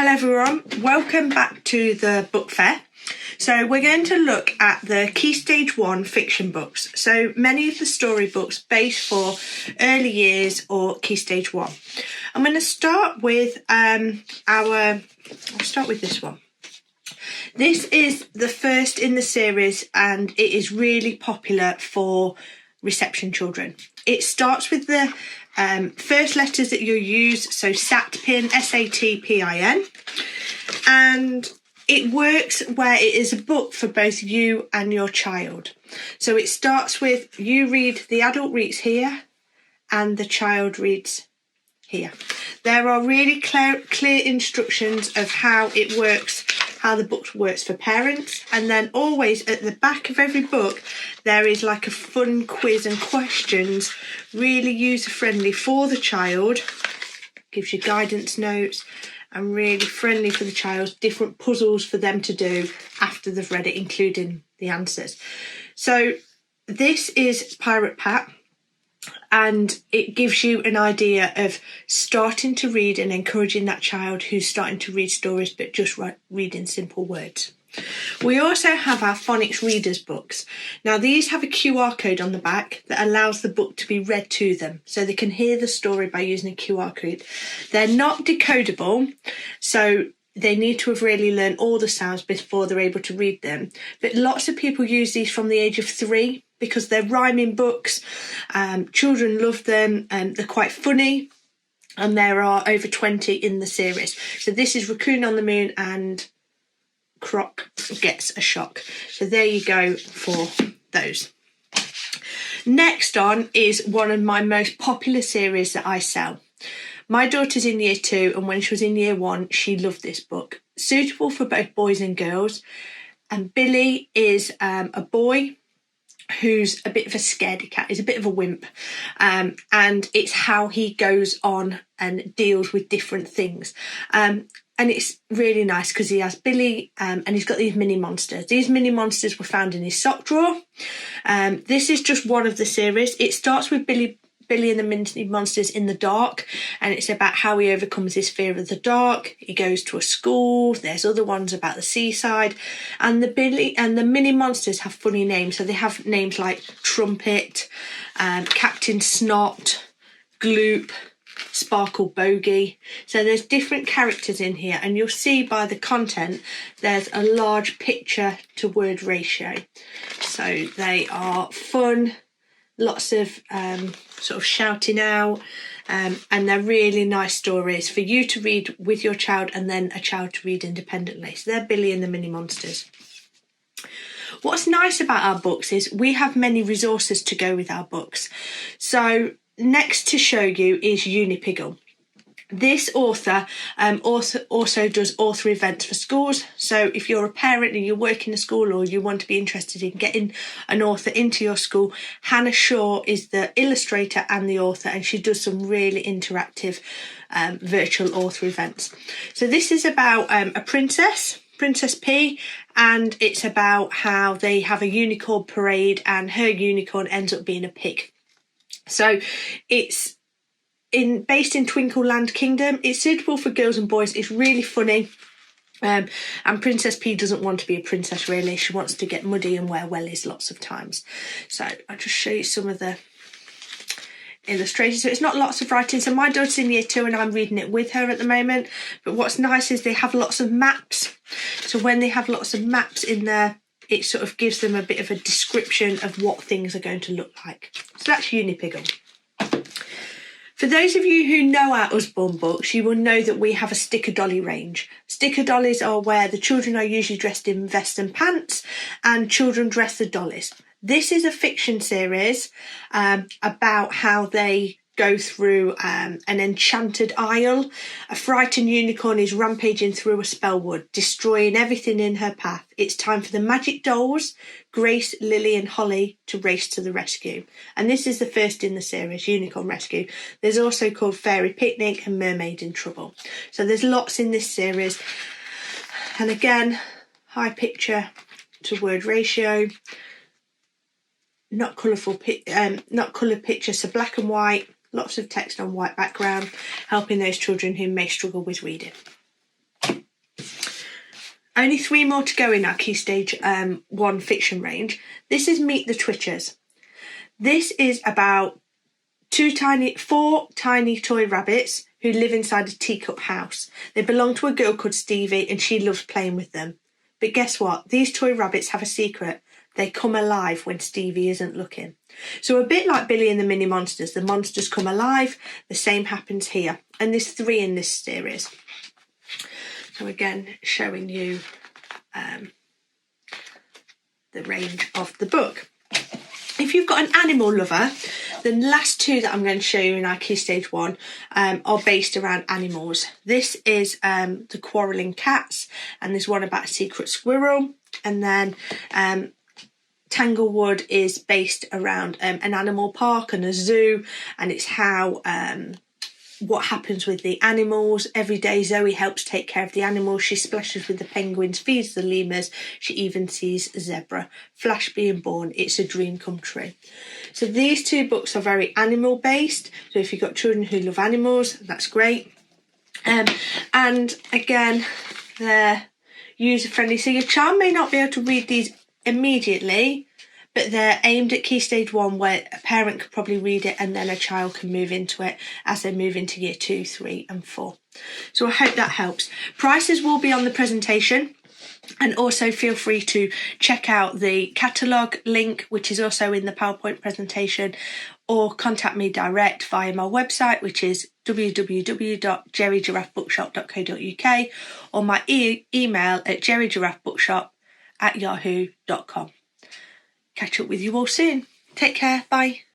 Hello everyone, welcome back to the book fair. So we're going to look at the Key Stage 1 fiction books. So many of the storybooks based for early years or Key Stage 1. I'm going to start with I'll start with this one. This is the first in the series and it is really popular for reception children. It starts with the first letters that you'll use, so SATPIN, SATPIN, and it works where it is a book for both you and your child. So it starts with you read, the adult reads here, and the child reads here. There are really clear instructions of how it works, how the book works for parents, and then always at the back of every book there is like a fun quiz and questions, really user friendly for the child, gives you guidance notes and really friendly for the child, different puzzles for them to do after they've read it, including the answers. So this is Pirate Pat, and it gives you an idea of starting to read and encouraging that child who's starting to read stories but just reading simple words. We also have our phonics readers books. Now these have a QR code on the back that allows the book to be read to them so they can hear the story by using a QR code. They're not decodable, so they need to have really learned all the sounds before they're able to read them. But lots of people use these from the age of 3 because they're rhyming books. Children love them and they're quite funny. And there are over 20 in the series. So this is Raccoon on the Moon and Croc Gets a Shock. So there you go for those. Next on is one of my most popular series that I sell. My daughter's in year 2 and when she was in year 1 she loved this book. Suitable for both boys and girls. And Billy is a boy who's a bit of a scaredy cat, is a bit of a wimp, and it's how he goes on and deals with different things. And it's really nice because he has Billy and he's got these mini monsters. These mini monsters were found in his sock drawer. This is just one of the series. It starts with Billy and the mini monsters in the dark, and it's about how he overcomes his fear of the dark. He goes to a school. There's other ones about the seaside, and the Billy and the mini monsters have funny names. So they have names like Trumpet, Captain Snot, Gloop, Sparkle Bogey. So there's different characters in here, and you'll see by the content there's a large picture to word ratio. So they are fun, lots of sort of shouting out, and they're really nice stories for you to read with your child and then a child to read independently. So they're Billy and the Mini Monsters. What's nice about our books is we have many resources to go with our books. So next to show you is Unipiggle. This author also does author events for schools. So if you're a parent and you work in a school or you want to be interested in getting an author into your school, Hannah Shaw is the illustrator and the author, and she does some really interactive virtual author events. So this is about a princess, Princess P, and it's about how they have a unicorn parade and her unicorn ends up being a pig. So it's based in Twinkleland Kingdom. It's suitable for girls and boys. It's really funny. And Princess P doesn't want to be a princess really. She wants to get muddy and wear wellies lots of times. So I'll just show you some of the illustrations. So it's not lots of writing. So my daughter's in year 2 and I'm reading it with her at the moment. But what's nice is they have lots of maps. So when they have lots of maps in there, it sort of gives them a bit of a description of what things are going to look like. So that's Unipiggle. For those of you who know our Usborne books, you will know that we have a sticker dolly range. Sticker dollies are where the children are usually dressed in vests and pants and children dress the dollies. This is a fiction series about how they go through an enchanted isle. A frightened unicorn is rampaging through a spell wood, destroying everything in her path. It's time for the magic dolls, Grace, Lily and Holly, to race to the rescue. And this is the first in the series, Unicorn Rescue. There's also called Fairy Picnic and Mermaid in Trouble. So there's lots in this series. And again, high picture to word ratio, not colourful, not coloured pictures, so black and white. Lots of text on white background, helping those children who may struggle with reading. Only 3 more to go in our Key Stage 1 fiction range. This is Meet the Twitchers. This is about 4 tiny toy rabbits who live inside a teacup house. They belong to a girl called Stevie and she loves playing with them. But guess what? These toy rabbits have a secret. They come alive when Stevie isn't looking. So a bit like Billy and the Mini Monsters, the monsters come alive. The same happens here. And there's 3 in this series. So again, showing you the range of the book. If you've got an animal lover, the last 2 that I'm going to show you in our Key Stage 1 are based around animals. This is The Quarrelling Cats, and there's one about a secret squirrel. And then Tanglewood is based around an animal park and a zoo, and it's how what happens with the animals. Every day Zoe helps take care of the animals. She splashes with the penguins, feeds the lemurs. She even sees a zebra. Flash being born, it's a dream come true. So these 2 books are very animal based. So if you've got children who love animals, that's great. And again, they're user friendly. So your child may not be able to read these immediately, but they're aimed at Key Stage 1 where a parent could probably read it and then a child can move into it as they move into year 2, 3 and 4. So I hope that helps. Prices will be on the presentation, and also feel free to check out the catalogue link, which is also in the PowerPoint presentation, or contact me direct via my website, which is www.jerrygiraffebookshop.co.uk, or my email at jerrygiraffebookshop@yahoo.com. Catch up with you all soon. Take care. Bye.